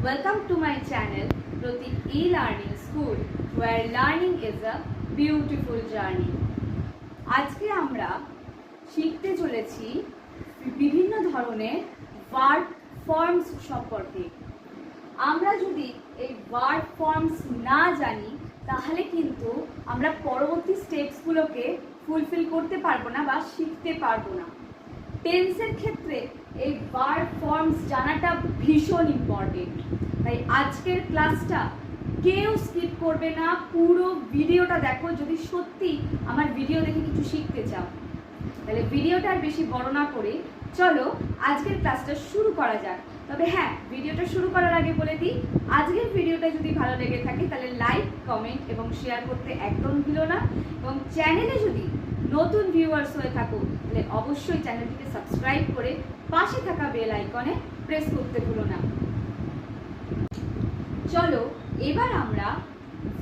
Welcome to my channel Pratik E-Learning School where learning is a beautiful journey. আজকে আমরা শিখতে চলেছি বিভিন্ন ধরনের ভার্ব ফর্মস সম্পর্কে। আমরা যদি এই ভার্ব ফর্মস না জানি তাহলে কিন্তু আমরা পরবর্তী স্টেপসগুলোকে ফুলফিল করতে পারবো না বা শিখতে পারবো না। টেন্সের ক্ষেত্রে এই ভার্ব ফর্মস জানাটা ভীষণ ইম্পর্টেন্ট। তাই আজকের ক্লাসটা কেউ স্কিপ করবে না, পুরো ভিডিওটা দেখো যদি সত্যি আমার ভিডিও দেখে কিছু শিখতে চাও। তাহলে ভিডিওটা আর বেশি বড় না করে চলো আজকের ক্লাসটা শুরু করা যাক। তবে হ্যাঁ, ভিডিওটা শুরু করার আগে বলে দিই, আজকের ভিডিওটা যদি ভালো লেগে থাকে তাহলে লাইক, কমেন্ট এবং শেয়ার করতে একদম ভুলো না। এবং চ্যানেলে যদি নতুন ভিউয়ার্স হয়ে থাকো তাহলে অবশ্যই চ্যানেলটিকে সাবস্ক্রাইব করে পাশে থাকা বেল আইকনে প্রেস করতে ভুলো না। চলো এবার আমরা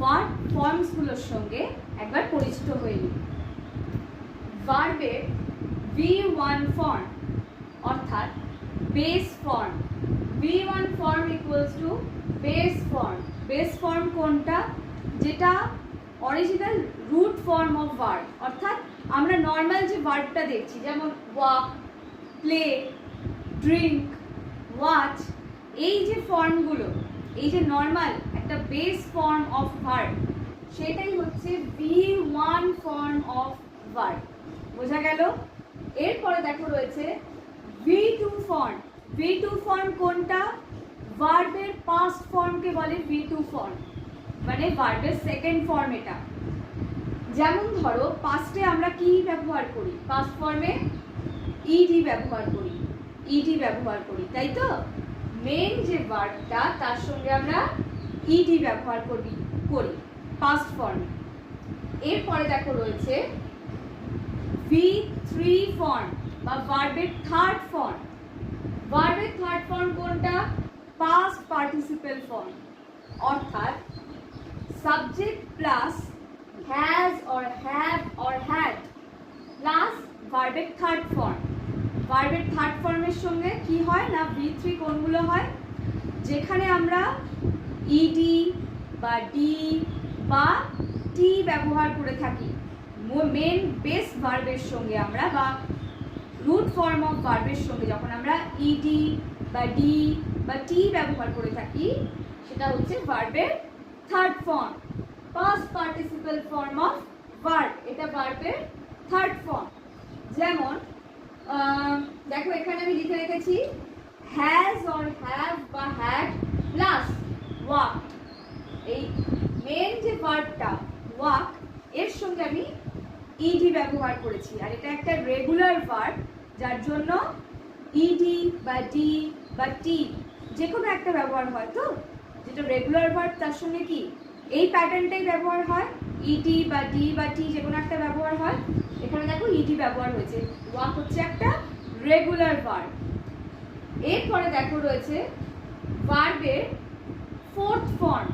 ভার্ব ফর্মসগুলোর সঙ্গে একবার পরিচিত হয়ে নিই। ভার্বের V1 ফর্ম অর্থাৎ base form. V1 form equals to base form. Base form কোনটা? যেটা original root form of verb, অর্থাৎ আমরা নর্মাল যে ভার্বটা দেখছি যেমন ওয়াক, প্লে, ড্রিঙ্ক, ওয়াচ, এই যে ফর্মগুলো, এই যে নর্মাল একটা বেস ফর্ম অফ ভার্ব, সেটাই হচ্ছে V1 ফর্ম অফ ভার্ব। বোঝা গেল? এরপরে দেখো রয়েছে V2 ফর্ম। V2 ফর্ম কোনটা? ভার্বের পাস্ট ফর্মকে বলে V2 ফর্ম, মানে ভার্বের সেকেন্ড ফর্ম এটা। যেমন ধরো পাস্টে আমরা কি ব্যবহার করি? পাস্ট ফর্মে ইডি ব্যবহার করি, ইডি ব্যবহার করি, তাই তো? মেন যে ভার্বটা তার সঙ্গে আমরা ইডি ব্যবহার করি পাস্ট ফর্মে। এরপরে দেখো রয়েছে V3 ফর্ম বা ভার্বের থার্ড ফর্ম। ভার্বের থার্ড ফর্ম কোনটা? পাস্ট পার্টিসিপেল ফর্ম, অর্থাৎ subject plus has or have or had plus ভার্বের থার্ড ফর্ম। ভার্বের থার্ড ফর্মের সঙ্গে কি হয় না, V3 কোনগুলো হয়? যেখানে আমরা ইডি বা ডি বা টি ব্যবহার করে থাকি মেন বেস ভার্বের সঙ্গে আমরা, বা রুট ফর্ম অফ ভার্বের সঙ্গে যখন আমরা ইডি বা ডি বা টি ব্যবহার করে থাকি, সেটা হচ্ছে ভার্বের third form, past participle form of verb. এটা ভার্বের থার্ড ফর্ম। যেমন দেখো এখানে আমি লিখে রেখেছি হ্যাজ অর হ্যাভ বা হ্যাড প্লাস ওয়াক। এই মেন যে ভার্বটা ওয়াক, এর সঙ্গে আমি ইডি ব্যবহার করেছি, আর এটা একটা রেগুলার ভার্ব যার জন্য ইডি বা ডি বা টি যে কোনো একটা ব্যবহার হয়। তো যেটা রেগুলার ভার্ব তার সঙ্গে কি এই প্যাটার্নটাই ব্যবহার হয়, ইডি বা ডি বা টি যে কোনো একটা ব্যবহার হয়। এখানে দেখো ইডি ব্যবহার হয়েছে, ওয়াক হচ্ছে একটা রেগুলার ভার্ব। এরপরে দেখো রয়েছে ভার্বের ফোর্থ ফর্ম,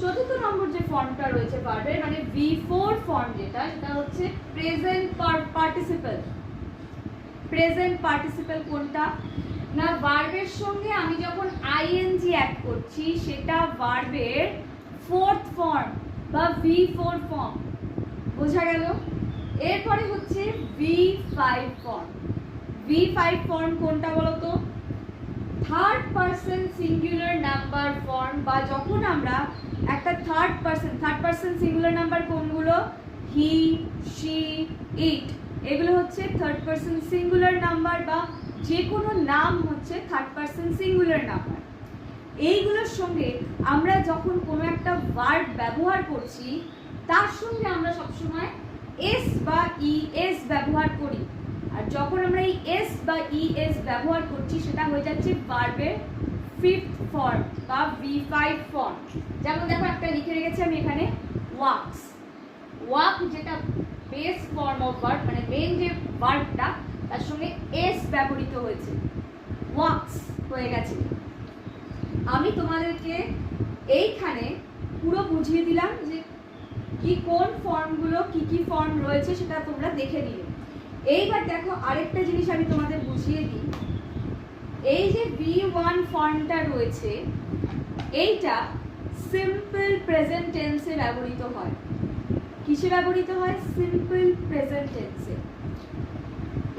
চতুর্থ নম্বর যে ফর্মটা রয়েছে ভার্বের, মানে V4 ফর্ম, যেটা সেটা হচ্ছে প্রেজেন্ট পার্টিসিপল। প্রেজেন্ট পার্টিসিপল কোনটা না, ভার্বের সঙ্গে আমি যখন আইএনজি অ্যাড করছি সেটা ভার্বের ফোর্থ ফর্ম বা V4 ফর্ম। বোঝা গেল? এরপরে হচ্ছে V5 ফর্ম। V5 ফর্ম কোনটা বলো তো? Third person singular number form, বা যখন আমরা একটা থার্ড পারসন সিঙ্গুলার নাম্বার কোনগুলো? হি, শি, ইট, এগুলো হচ্ছে থার্ড পারসন সিঙ্গুলার নাম্বার, বা যে কোনো নাম হচ্ছে থার্ড পারসন সিঙ্গুলার নাম্বার। এইগুলোর সঙ্গে আমরা যখন কোনো একটা ভার্ব ব্যবহার করছি তার সঙ্গে আমরা সবসময় এস বা ইএস ব্যবহার করি, আর যখন আমরা এই এস বা ইএস ব্যবহার করছি সেটা হয়ে যাচ্ছে ভার্বের ফিফথ ফর্ম বা V5 ফর্ম। যেমন দেখো একটা লিখে রেখেছি আমি এখানে ওয়াকস। ওয়াক যেটা বেস ফর্ম অফ ভার্ব, মানে মেন যে ভার্বটা তার সঙ্গে এস ব্যবহৃত হয়েছে, ওয়াকস হয়ে গেছে। আমি তোমাদেরকে এইখানে পুরো বুঝিয়ে দিলাম যে কি কোন ফর্মগুলো কি ফর্ম রয়েছে, সেটা তোমরা দেখে নিলে। এইবার দেখো আরেকটা জিনিস আমি তোমাদের বুঝিয়ে দিই। এই যে V1 ফর্মটা রয়েছে এইটা সিম্পল প্রেজেন্ট টেন্সে ব্যবহৃত হয়। কিসে ব্যবহৃত হয়? সিম্পল প্রেজেন্ট টেন্সে।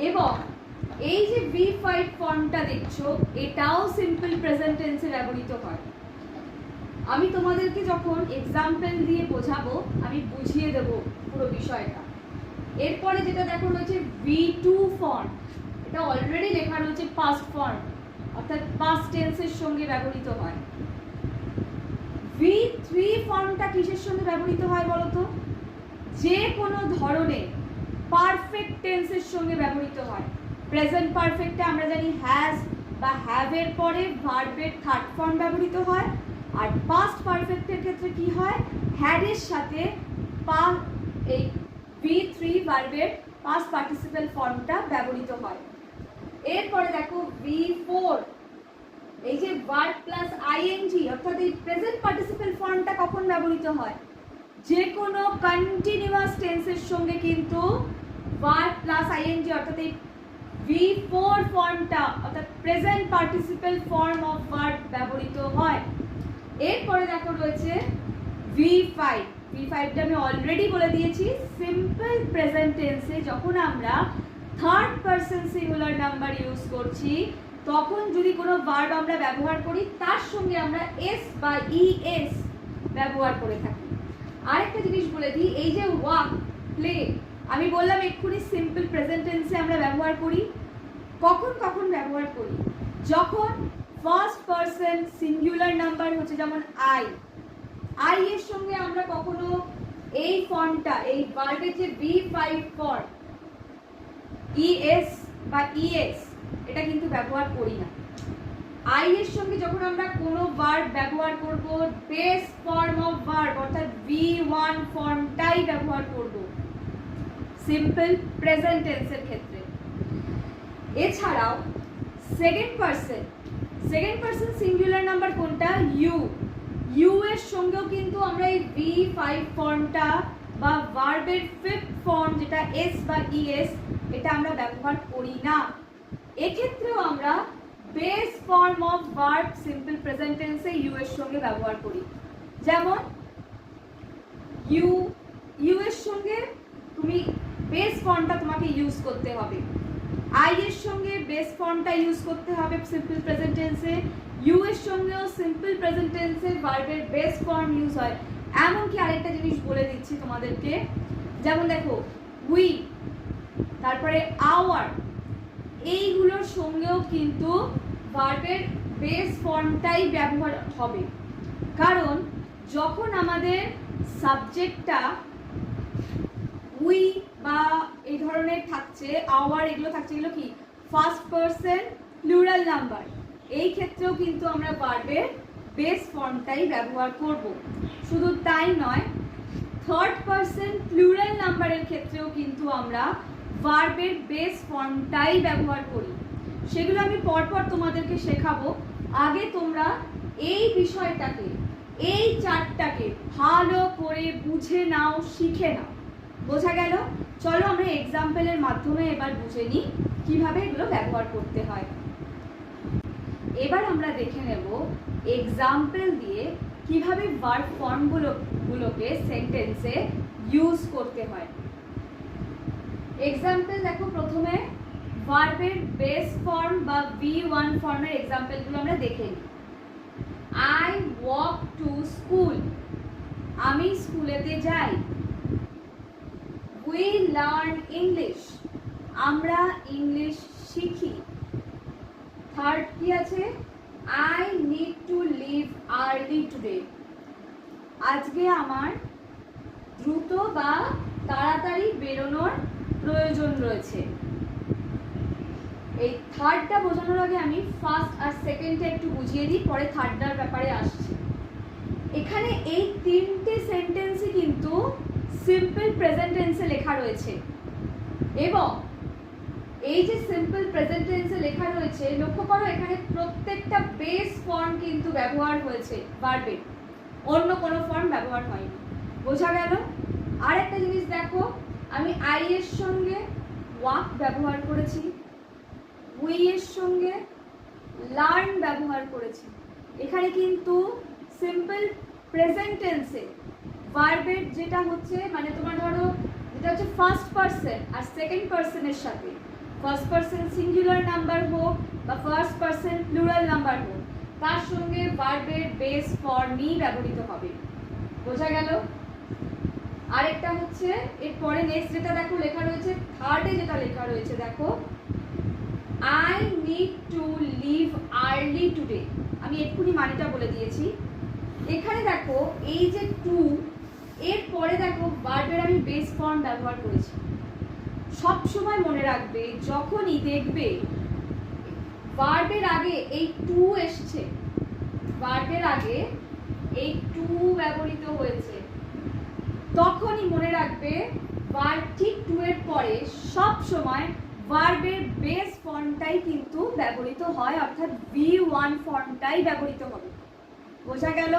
এবং এই যে V5 ফর্মটা দেখছো এটাও সিম্পল প্রেজেন্ট টেন্সে ব্যবহৃত হয়। আমি তোমাদেরকে যখন এক্সাম্পল দিয়ে বোঝাবো আমি বুঝিয়ে দেব পুরো বিষয়টা। এরপরে যেটা দেখো রয়েছে V2 ফর্ম, এটা অলরেডি লেখা রয়েছে পাস্ট ফর্ম, অর্থাৎ পাস্ট টেন্সের সঙ্গে ব্যবহৃত হয়। V3 ফর্মটা কিসের সঙ্গে ব্যবহৃত হয় বলতো? যে কোনো ধরনের পারফেক্ট টেন্সের সঙ্গে ব্যবহৃত হয়। প্রেজেন্ট পারফেক্টে আমরা জানি হ্যাজ বা হ্যাভ এর পরে ভার্বের থার্ড ফর্ম ব্যবহৃত হয়, আর পাস্ট পারফেক্টের ক্ষেত্রে কি হয়? হ্যাড এর সাথে এই V3 ভার্বের পাস্ট পার্টিসিপেল ফর্মটা ব্যবহৃত হয়। এরপরে দেখো V4, এই যে ভার্ব প্লাস আইএনজি অর্থাৎ এই প্রেজেন্ট পার্টিসিপেল ফর্মটা কখন ব্যবহৃত হয়? যে কোনো কন্টিনিউয়াস টেন্সের সঙ্গে কিন্তু ভার্ব প্লাস আইএনজি অর্থাৎ এই V4 ফর্মটা অর্থাৎ present participle form of verb ব্যবহৃত হয়। এরপরে দেখো রয়েছে V5, V5টা আমি অলরেডি বলে দিয়েছি সিম্পল প্রেজেন্ট টেন্সে যখন আমরা third person singular number use করছি তখন যদি কোনো ভার্ব আমরা ব্যবহার করি তার সঙ্গে আমরা এস বা ইএস ব্যবহার করে থাকি। আরেকটা জিনিস বলে দিই, এই যে ওয়াক, প্লে, আমি বললাম এক্ষুনি সিম্পল প্রেজেন্ট টেন্সে আমরা ব্যবহার করি। কখন কখন ব্যবহার করি? যখন ফার্স্ট পারসন সিঙ্গুলার নাম্বার হচ্ছে যেমন আই এর সঙ্গে আমরা কখনো এই ফর্মটা এই ভার্বের যে V5 ফর্ম ইএস বা ইএস এটা কিন্তু ব্যবহার করি না। আই এর সঙ্গে যখন আমরা কোনো ভার্ব ব্যবহার করব বেস ফর্ম অফ ভার্ব অর্থাৎ V1 ফর্মটাই ব্যবহার করব সিম্পল প্রেজেন্ট টেন্সের ক্ষেত্রে। এছাড়াও সেকেন্ড পারসন সিঙ্গুলার নাম্বার কোনটা? ইউ এর সঙ্গেও কিন্তু আমরা এই V5 ফর্মটা বা ভার্বের ফিফথ ফর্ম যেটা এস বা ইএস এটা আমরা ব্যবহার করি না। এক্ষেত্রেও আমরা base form of verb simple present টেন্সে ইউ এর সঙ্গে ব্যবহার করি। যেমন ইউ এর সঙ্গে তুমি বেস ফর্মটা তোমাকে ইউজ করতে হবে, আই এর সঙ্গে বেস ফর্মটা ইউজ করতে হবে সিম্পল প্রেজেন্ট টেন্সে, ইউ এর সঙ্গেও সিম্পল প্রেজেন্ট টেন্সে ভার্বের বেস ফর্ম ইউজ হয়। এমনকি আরেকটা জিনিস বলে দিচ্ছি তোমাদেরকে, যেমন দেখো উই, তারপরে আওয়ার, এইগুলোর সঙ্গেও কিন্তু ভার্বের বেস ফর্মটাই ব্যবহার হবে। কারণ যখন আমাদের সাবজেক্টটা উই বা এই ধরনের থাকছে, আওয়ার এগুলো থাকছে, এগুলো কি ফার্স্ট পারসন প্লুরাল নাম্বার, এই ক্ষেত্রেও কিন্তু আমরা ভার্বের বেস ফর্মটাই ব্যবহার করব। শুধু তাই নয়, থার্ড পারসন প্লুরাল নাম্বারের ক্ষেত্রেও কিন্তু আমরা ভার্বের বেস ফর্মটাই ব্যবহার করি। সেগুলো আমি পরপর তোমাদেরকে শেখাবো। আগে তোমরা এই বিষয়টাকে, এই চারটাকে ভালো করে বুঝে নাও, শিখে নাও। বোঝা গেল? চলো আমরা এক্সাম্পলের মাধ্যমে এবার বুঝে নিই কিভাবে এগুলো ব্যবহার করতে হয়। এবার আমরা দেখে নেব এক্সাম্পল দিয়ে কিভাবে ভার্ব ফর্মগুলোকে সেন্টেন্সে ইউজ করতে হয়। এক্সাম্পল দেখো, প্রথমে ভার্বের বেস ফর্ম বা V1 ফর্মের এক্সাম্পলগুলো আমরা দেখে নিই। আই ওয়াক টু স্কুল, আমি স্কুলেতে যাই। উই লার্ন ইংলিশ, আমরা ইংলিশ শিখি। থার্ড কি আছে? I need to leave early today, আজকে আমার দ্রুত বা তাড়াতাড়ি বেরোনোর প্রয়োজন রয়েছে। এই থার্ডটা বোঝানোর আগে আমি ফার্স্ট আর সেকেন্ডটা একটু বুঝিয়ে দিই, পরে থার্ডটার ব্যাপারে আসছি। এখানে এই তিনটে সেন্টেন্সই কিন্তু সিম্পল প্রেজেন্ট টেন্সে লেখা রয়েছে, এবং এই যে সিম্পল প্রেজেন্ট টেন্সে লেখা রয়েছে লক্ষ্য করো এখানে প্রত্যেকটা বেস ফর্ম কিন্তু ব্যবহার হয়েছে ভার্বের, অন্য কোনো ফর্ম ব্যবহার হয়নি। বোঝা গেল? আর একটা জিনিস দেখো, আমি আই এর সঙ্গে ওয়াক ব্যবহার করেছি, উই এর সঙ্গে লার্ন ব্যবহার করেছি। এখানে কিন্তু সিম্পল প্রেজেন্ট টেন্সে ভার্বের যেটা হচ্ছে মানে তোমার ধরো যেটা হচ্ছে ফার্স্ট পারসন আর সেকেন্ড পারসনের সাথে, ফার্স্ট পারসন সিঙ্গুলার নাম্বার হোক বা ফার্স্ট পারসন প্লুরাল নাম্বার হোক, তার সঙ্গে ভার্বের বেস ফর্মই ব্যবহৃত হবে। বোঝা গেল? আরেকটা হচ্ছে এরপরে নেক্সট যেটা দেখো লেখা রয়েছে, থার্ডে যেটা লেখা রয়েছে দেখো, I need to leave early today. আমি এক্ষুনি মানেটা বলে দিয়েছি। এখানে দেখো এই যে টু, এর পরে দেখো ভার্বের আমি বেস ফর্ম ব্যবহার করেছি। সব সময় মনে রাখবে যখনই দেখবে ভার্বের আগে এই টু এসছে, ভার্বের আগে এই টু ব্যবহৃত হয়েছে, তখনই মনে রাখবে ভার্ব ঠিক টু এর পরে সব সময় ভার্বের বেস ফর্মটাই কিন্তু ব্যবহৃত হয়, অর্থাৎ V1 ফর্মটাই ব্যবহৃত হবে। বোঝা গেল?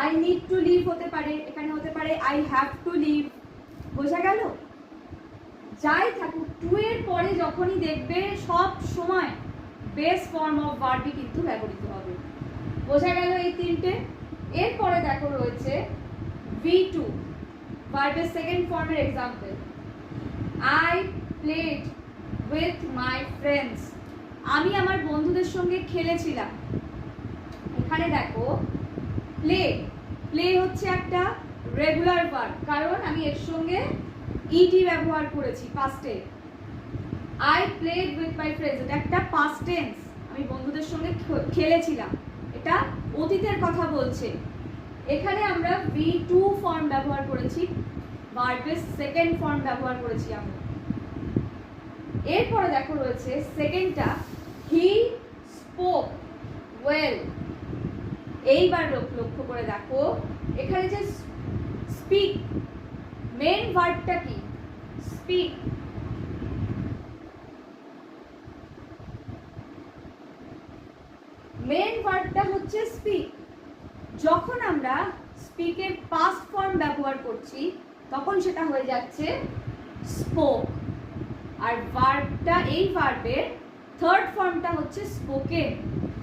আই নিড টু লিভ হতে পারে, এখানে হতে পারে আই হ্যাভ টু লিভ। বোঝা গেল? যাই থাকুক টু এর পরে যখনই দেখবে সব সময় বেস ফর্ম অফ ভার্বই কিন্তু ব্যবহৃত হবে। বোঝা গেল এই তিনটে? এরপরে দেখো রয়েছে V2 ভার্বের সেকেন্ড ফর্মের example, I played with my friends. আমি আমার বন্ধুদের সঙ্গে খেলেছিলাম। এখানে দেখো প্লে, প্লে হচ্ছে একটা রেগুলার ভার্ব, কারণ আমি এর সঙ্গে ইডি ব্যবহার করেছি পাস্টে। I played with my friends, এটা একটা পাস্ট টেন্স, আমি বন্ধুদের সঙ্গে খেলেছিলাম, এটা অতীতের কথা বলছে। এখানে আমরা V2 ফর্ম ব্যবহার করেছি, ভার্বের সেকেন্ড ফর্ম ব্যবহার করেছি আমরা। এরপরে দেখো রয়েছে সেকেন্ডটা, হি স্পোক ওয়েল। এইবার লক্ষ্য করে দেখো এখানে যে স্পিক, মেন ভার্বটা কি? স্পিক। মেন ভার্বটা হচ্ছে স্পিক। যখন আমরা স্পিকের পাস্ট ফর্ম ব্যবহার করছি তখন সেটা হয়ে যাচ্ছে স্পোক, আর ভার্বটা এই ভার্বের থার্ড ফর্মটা হচ্ছে স্পোকেন,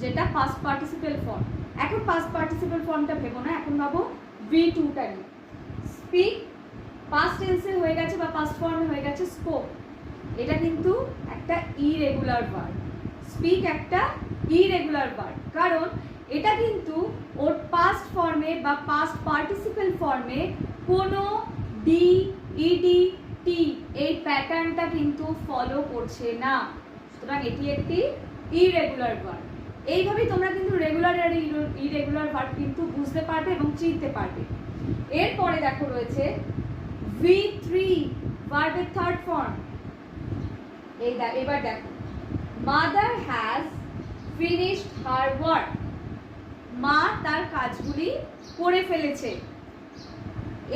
যেটা পাস্ট পার্টিসিপেল ফর্ম। এখন পাস্ট পার্টিসিপেল ফর্মটা ভেবো না, এখন ভাবো V2টা নিয়ে। স্পিক পাস্ট টেন্সে হয়ে গেছে বা পাস্ট ফর্মে হয়ে গেছে স্পোক। এটা কিন্তু একটা ইরেগুলার ভার্ব। স্পিক একটা ইরেগুলার ভার্ব, কারণ এটা কিন্তু ওর পাস্ট ফর্মে বা পাস্ট পার্টিসিপেল ফর্মে কোনো ডি, ইডি, টি এই প্যাটার্নটা কিন্তু ফলো করছে না। সুতরাং এটি একটি ইরেগুলার ভার্ব। এইভাবেই তোমরা কিন্তু রেগুলার আর ইরেগুলার ভার্ব কিন্তু বুঝতে পারবে এবং চিনতে পারবে। এরপরে দেখো রয়েছে V3 ভার্বের থার্ড ফর্ম। এবার দেখো, mother has finished her work. মা তার কাজগুলি করে ফেলেছে।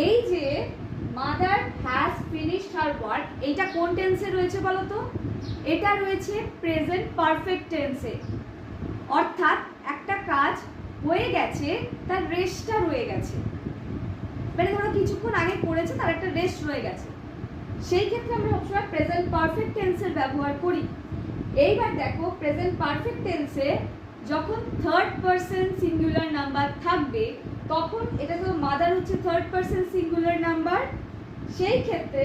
এই যে mother has finished her work, এইটা কোন টেন্সে রয়েছে বলো তো? এটা রয়েছে প্রেজেন্ট পারফেক্ট টেন্সে, অর্থাৎ একটা কাজ হয়ে গেছে, তার রেস্টটা রয়ে গেছে। মানে ধরো কিছুক্ষণ আগে করেছে, তার একটা রেস্ট রয়ে গেছে, সেই ক্ষেত্রে আমরা সবসময় প্রেজেন্ট পারফেক্ট টেন্সের ব্যবহার করি। এইবার দেখো প্রেজেন্ট পারফেক্ট টেন্সে যখন থার্ড পারসন সিঙ্গুলার নাম্বার থাকবে, তখন এটা তো মাদার হচ্ছে থার্ড পারসন সিঙ্গুলার নাম্বার, সেই ক্ষেত্রে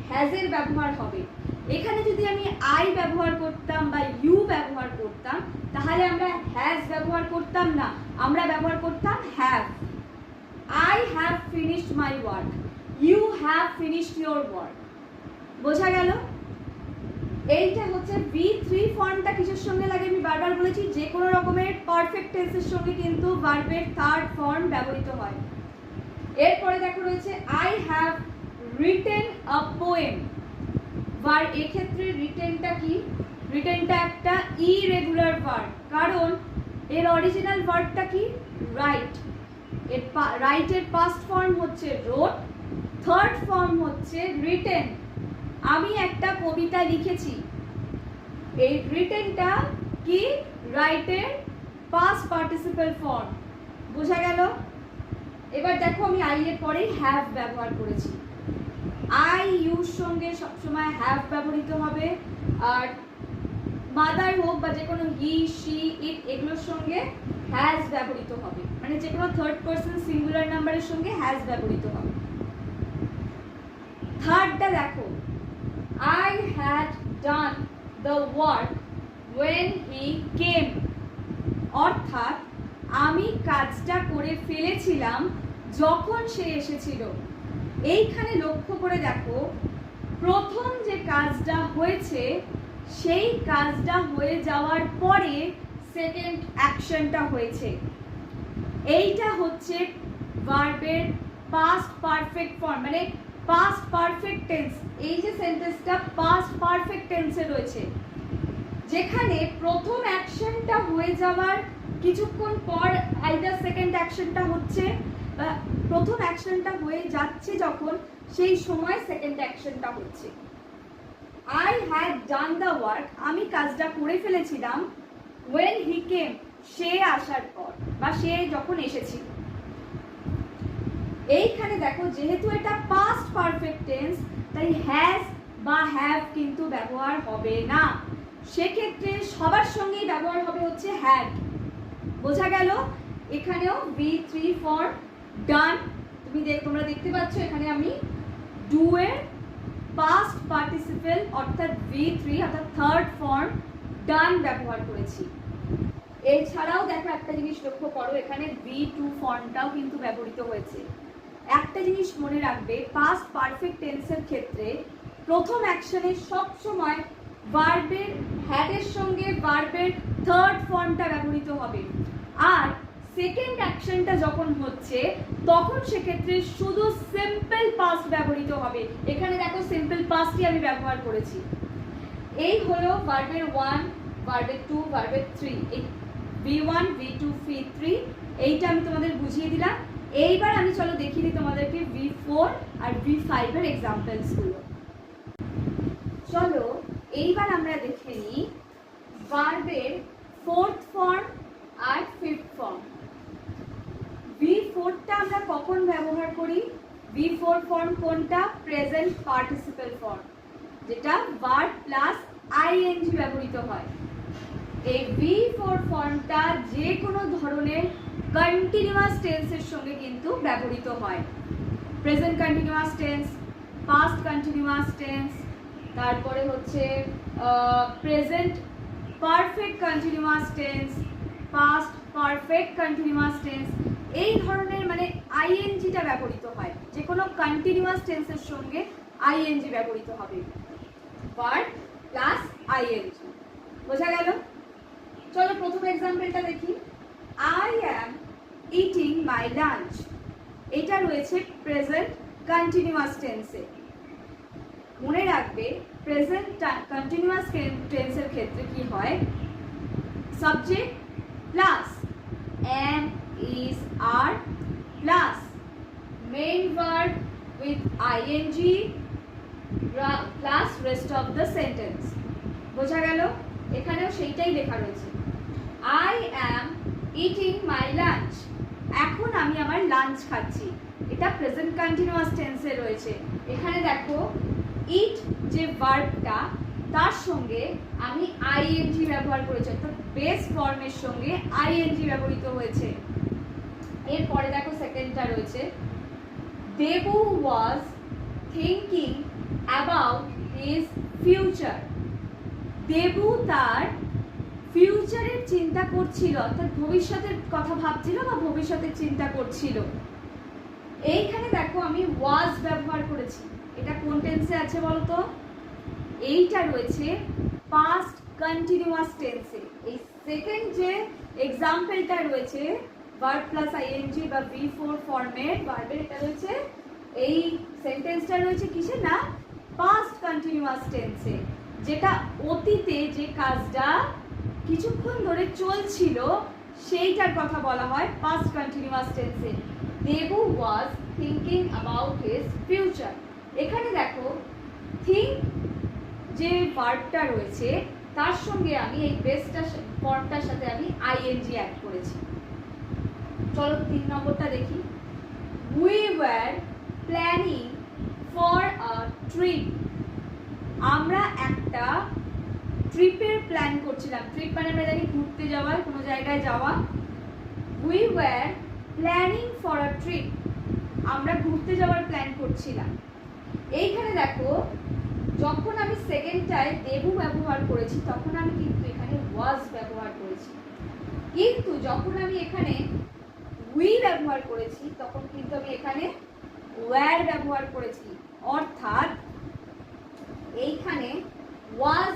হ্যাজের ব্যবহার হবে। এখানে যদি আমি আই ব্যবহার করতাম বা ইউ ব্যবহার করতাম, তাহলে আমরা হ্যাজ ব্যবহার করতাম না, আমরা ব্যবহার করতাম have. I have finished my work, you have finished your work। বোঝা গেল? এইটা হচ্ছে V3 ফর্মটা কিসের সঙ্গে লাগে আমি বারবার বলেছি, যে কোনো রকমের পারফেক্ট টেন্সের সঙ্গে কিন্তু ভার্বের থার্ড ফর্ম ব্যবহৃত হয়। এরপরে দেখো রয়েছে I have written a poem। এক্ষেত্রে রিটেনটা কি? রিটেনটা একটা ইরেগুলার ভার্ব, কারণ এর অরিজিনাল ভার্বটা কি? রাইট। এর রাইটের পাস্ট ফর্ম হচ্ছে রোট, থার্ড ফর্ম হচ্ছে রিটেন। আমি একটা কবিতা লিখেছি, এই রিটেনটা কি? রাইটের পাস্ট পার্টিসিপল ফর্ম। বোঝা গেল? এবার দেখো আমি আই এর পরেই হ্যাভ ব্যবহার করেছি। আই ইউর সঙ্গে সবসময় হ্যাভ ব্যবহৃত হবে, আর মাদার হোক বা যে কোনো হি, শি, ইট এগুলোর সঙ্গে হ্যাজ ব্যবহৃত হবে, মানে যে কোনো থার্ড পারসন সিঙ্গুলার নাম্বারের সঙ্গে হ্যাজ ব্যবহৃত হবে। থার্ডটা দেখো, I had done the work when he came, অর্থাৎ আমি কাজটা করে ফেলেছিলাম যখন সে এসেছিল। এইখানে লক্ষ্য করে দেখো, প্রথম যে কাজটা হয়েছে সেই কাজটা হয়ে যাওয়ার পরে সেকেন্ড অ্যাকশনটা হয়েছে। এইটা হচ্ছে ভার্বের পাস্ট পারফেক্ট ফর্ম, মানে পাস্ট পারফেক্ট টেন্স। এই যে সেন্টেন্সটা পাস্ট পারফেক্ট টেন্সে রয়েছে, যেখানে প্রথম অ্যাকশনটা হয়ে যাওয়ার কিছুক্ষণ পর আইদার সেকেন্ড অ্যাকশনটা হচ্ছে, বা প্রথম অ্যাকশনটা হয়ে যাচ্ছে যখন, সেই সময় সেকেন্ড অ্যাকশনটা হচ্ছে। I had done the work, আমি কাজটা করে ফেলেছিলাম, when he came, সে আসার পর বা সে যখন এসেছিল। এইখানে দেখো, যেহেতু এটা পাস্ট পারফেক্ট টেন্স, তাই হ্যাজ বা হ্যাভ কিন্তু ব্যবহার হবে না। সেক্ষেত্রে সবার সঙ্গেই ব্যবহার হবে হচ্ছে হ্যাড। বোঝা গেল? এখানেও V3 ফর ডান। তোমরা দেখতে পাচ্ছ এখানে আমি ডু এর পাস্ট পার্টিসিপেল অর্থাৎ V3 অর্থাৎ থার্ড ফর্ম ডান ব্যবহার করেছি। এছাড়াও দেখো একটা জিনিস লক্ষ্য করো, এখানে V2 ফর্মটাও কিন্তু ব্যবহৃত হয়েছে। একটা জিনিস মনে রাখবে, পাস্ট পারফেক্ট টেন্সের ক্ষেত্রে প্রথম অ্যাকশনে সব সময় ভার্বের হ্যাডের সঙ্গে ভার্বের থার্ড ফর্মটা ব্যবহৃত হবে, আর সেকেন্ড অ্যাকশনটা যখন হচ্ছে তখন সেক্ষেত্রে শুধু সিম্পল পাস্ট ব্যবহৃত হবে। এখানে দেখো সিম্পল পাস্টই আমি ব্যবহার করেছি। এই হলো ভার্বের 1, ভার্বের 2, ভার্বের 3, এই V1, V2, V3 এইটা আমি তোমাদের বুঝিয়ে দিলাম। এইবার আমি চলো দেখিয়ে দিই তোমাদেরকে V4 আর V5 এর এক্সাম্পলস গুলো। চলো এইবার আমরা দেখে নিই ভার্বের ফোর্থ ফর্ম আর ফিফথ ফর্ম। V4টা আমরা কখন ব্যবহার করি? V4 ফর্ম কোনটা? প্রেজেন্ট পার্টিসিপেল ফর্ম, যেটা ভার্ব প্লাস ing ব্যবহৃত হয়। এই V4 ফর্মটা যে কোনো ধরনের কন্টিনিউয়াস টেন্সের সঙ্গে কিন্তু ব্যবহৃত হয়। Present continuous tense, past continuous tense, তারপরে হচ্ছে present perfect continuous tense, past perfect continuous tense, এই ধরনের মানে আইএনজিটা ব্যবহৃত হয়। যে কোনো কন্টিনিউয়াস টেন্সের সঙ্গে আইএনজি ব্যবহৃত হবে, ভার্ব প্লাস আইএনজি। বোঝা গেল? চলো প্রথম এক্সাম্পলটা দেখি। I am eating my lunch, এটা রয়েছে প্রেজেন্ট কন্টিনিউয়াস টেন্সে। মনে রাখবে প্রেজেন্ট কন্টিনিউয়াস টেন্সের ক্ষেত্রে কি হয়? Subject plus am, is, are plus main verb with ing plus rest of the sentence. বোঝা গেল? এখানেও সেইটাই লেখা রয়েছে, I am eating my lunch, এখন আমি আমার লাঞ্চ খাচ্ছি। এটা প্রেজেন্ট কন্টিনিউয়াস টেন্সে রয়েছে। এখানে দেখো ইট যে ভার্বটা, তার সঙ্গে আমি আইএনজি ব্যবহার করেছি, অর্থাৎ বেস ফর্মের সঙ্গে আইএনজি ব্যবহৃত হয়েছে। এরপরে দেখো সেকেন্ডটা রয়েছে, Debu was thinking about his future, Debu তার ফিউচারের চিন্তা করছিল, অর্থাৎ ভবিষ্যতের কথা ভাবছিল বা ভবিষ্যতের চিন্তা করছিল। এইখানে দেখো আমি ওয়াজ ব্যবহার করেছি। এটা কোন টেন্সে আছে বলতো? এইটা রয়েছে পাস্ট কন্টিনিউয়াস টেন্সে। এই সেকেন্ড যে এক্সাম্পলটা রয়েছে ভার্ব প্লাস আইএনজি বা V4 ফর্মের ভার্বের, এটা রয়েছে, এই সেন্টেন্সটা রয়েছে কিসে না? পাস্ট কন্টিনিউয়াস টেন্সে, যেটা অতীতে যে কাজটা কিছুক্ষণ ধরে চলছিল সেইটার কথা বলা হয় পাস্ট কন্টিনিউয়াস টেন্সে। Debu was thinking about his future. এখানে দেখো থিঙ্ক যে ভার্বটা রয়েছে তার সঙ্গে আমি এই বেসটা ফর্মটার সাথে আমি আইএনজি অ্যাড করেছি। চলো 3 নম্বরটা দেখি। We were planning for a trip, আমরা একটা ট্রিপের প্ল্যান করছিলাম। ট্রিপ মানে আমরা জানি ঘুরতে যাওয়া, কোনো জায়গায় যাওয়া। We were planning for a trip, আমরা ঘুরতে যাওয়ার প্ল্যান করছিলাম। এইখানে দেখো, যখন আমি সেকেন্ডটায় দেবু ব্যবহার করেছি তখন আমি কিন্তু এখানে ওয়াজ ব্যবহার করেছি, কিন্তু যখন আমি এখানে উই ব্যবহার করেছি তখন কিন্তু আমি এখানে ওয়্যার ব্যবহার করেছি। অর্থাৎ এইখানে ওয়াজ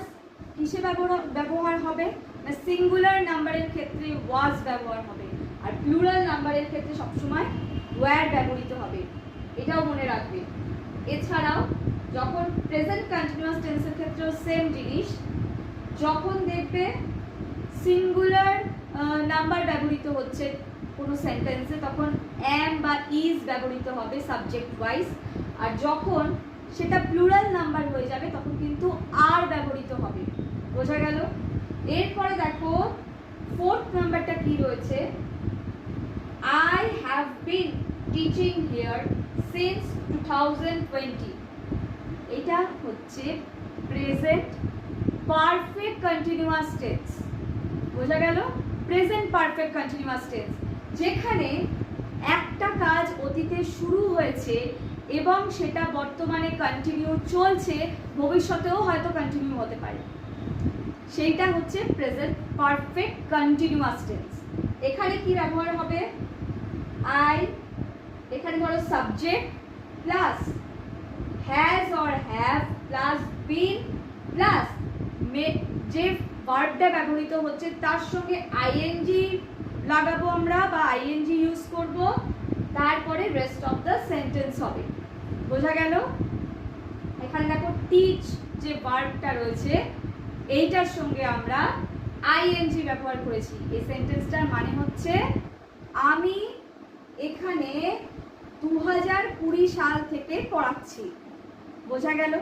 কিসে ব্যবহার হবে না, সিঙ্গুলার নাম্বারের ক্ষেত্রে ওয়াজ ব্যবহার হবে, আর প্লুরাল নাম্বারের ক্ষেত্রে সবসময় ওয়্যার ব্যবহৃত হবে, এটাও মনে রাখবে। এছাড়াও যখন প্রেজেন্ট কন্টিনিউয়াস টেন্সের ক্ষেত্রেও সেম জিনিস, যখন দেখবে সিঙ্গুলার নাম্বার ব্যবহৃত হচ্ছে কোনো সেন্টেন্সে তখন অ্যাম বা ইজ ব্যবহৃত হবে সাবজেক্ট ওয়াইজ, আর যখন সেটা প্লুরাল নাম্বার হয়ে যাবে তখন কিন্তু আর ব্যবহৃত হবে। বোঝা গেল? এরপরে দেখো ফোর্থ নাম্বারটা কি রয়েছে, I have been teaching here since 2020। এটা হচ্ছে প্রেজেন্ট পারফেক্ট কন্টিনিউয়াস টেন্স। বোঝা গেল? প্রেজেন্ট পারফেক্ট কন্টিনিউয়াস টেন্স, যেখানে একটা কাজ অতীতে শুরু হয়েছে এবং সেটা বর্তমানে কন্টিনিউ চলছে, ভবিষ্যতেও হয়তো কন্টিনিউ হতে পারে, সেইটা হচ্ছে প্রেজেন্ট পারফেক্ট কন্টিনিউয়াস টেন্স। এখানে কি ব্যবহার হবে, আই, এখানে ধরো subject plus has or have plus been plus যে ভার্বটা ব্যবহৃত হচ্ছে তার সঙ্গে আইএনজি লাগাবো আমরা বা আইএনজি ইউজ করব, তারপরে রেস্ট অফ দ্য সেন্টেন্স হবে। বোঝা গেল? এখানে দেখো টিচ যে ভার্বটা রয়েছে এইটার সঙ্গে আমরা আইএনজি ব্যবহার করেছি। এই সেন্টেন্সটার মানে হচ্ছে আমি এখানে 2020 সাল থেকে পড়াচ্ছি। বোঝা গেল?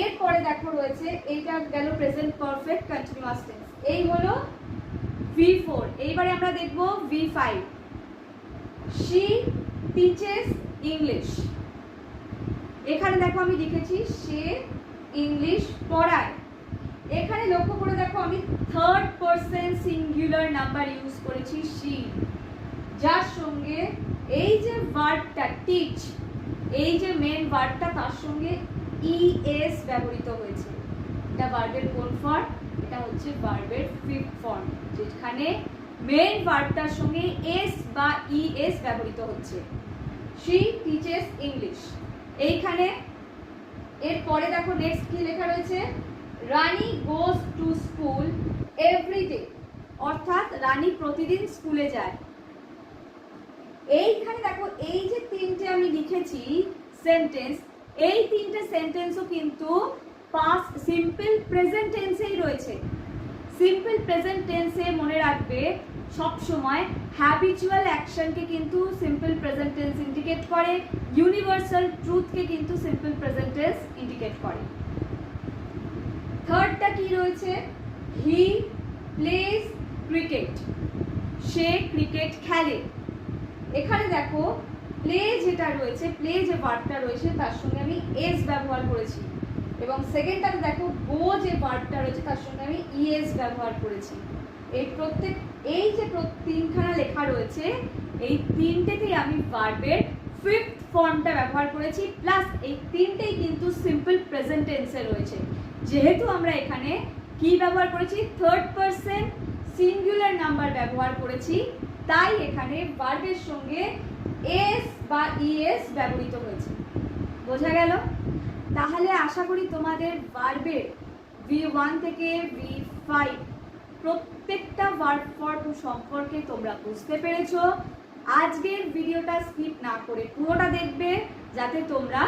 এরপরে দেখো রয়েছে, এইটা গেল প্রেজেন্ট পারফেক্ট কন্টিনিউয়াস টেন্স, এই হলো V4। এইবারে আমরা দেখব V5। she teaches English। এখানে দেখো আমি লিখেছি সে ইংলিশ পড়ায়। এখানে লক্ষ্য করে দেখো আমি third person singular number use করেছি she, যার সঙ্গে এই যে ভার্বটা টিচ, এই যে মেন ভার্বটা তার সঙ্গে es ব্যবহৃত হয়েছে। এটা ভার্বের কোন ফর্ম? এটা হচ্ছে ভার্বের ফিফথ ফর্ম, যেখানে মেন ভার্বটার সঙ্গে s বা es ব্যবহৃত হচ্ছে। she teaches English। এইখানে এরপরে দেখো নেক্সট কি লেখা রয়েছে, Rani goes to school every day, অর্থাৎ রানী প্রতিদিন স্কুলে যায়। এইখানে দেখো এই যে তিনটে আমি লিখেছি সেন্টেন্স, এই তিনটে সেন্টেন্সও কিন্তু পাস্ট সিম্পল প্রেজেন্ট টেন্সেই রয়েছে। সিম্পল প্রেজেন্ট টেন্সে মনে রাখবে সব সময় হ্যাবিচুয়াল অ্যাকশনকে কিন্তু সিম্পল প্রেজেন্ট টেন্স ইন্ডিকেট করে, ইউনিভার্সাল ট্রুথকে কিন্তু সিম্পল প্রেজেন্ট টেন্স ইন্ডিকেট করে। থার্ডটা কি রয়েছে, হি প্লেজ ক্রিকেট, সে ক্রিকেট খেলে। এখানে দেখো প্লে যেটা রয়েছে, প্লে যে ভার্বটা রয়েছে তার সঙ্গে আমি এস ব্যবহার করেছি, এবং সেকেন্ডটাতে দেখো গো যে ভার্বটা রয়েছে তার সঙ্গে আমি ইএস ব্যবহার করেছি। এই যে তিনখানা লেখা রয়েছে এই তিনটেতেই আমি ভার্বের ফিফথ ফর্মটা ব্যবহার করেছি, প্লাস এই তিনটেই কিন্তু সিম্পল প্রেজেন্ট টেন্সে রয়েছে। যেহেতু আমরা এখানে কি ব্যবহার করেছি, থার্ড পারসন সিঙ্গুলার নাম্বার ব্যবহার করেছি, তাই এখানে ভার্বের সঙ্গে এস বা ইএস ব্যবহৃত হয়েছে। বোঝা গেল? তাহলে আশা করি তোমাদের ভার্বের V1 থেকে V5 প্রত্যেকটা ভার্ব ফর্ম সম্পর্কে তোমরা বুঝতে পেরেছো। আজকের ভিডিওটা স্কিপ না করে পুরোটা দেখবে, যাতে তোমরা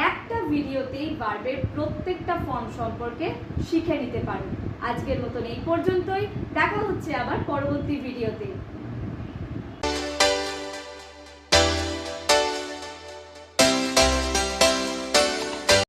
একটা ভিডিওতেই ভার্বের প্রত্যেকটা ফর্ম সম্পর্কে শিখে নিতে পারো। আজকের মতন এই পর্যন্তই, দেখা হচ্ছে আবার পরবর্তী ভিডিওতে।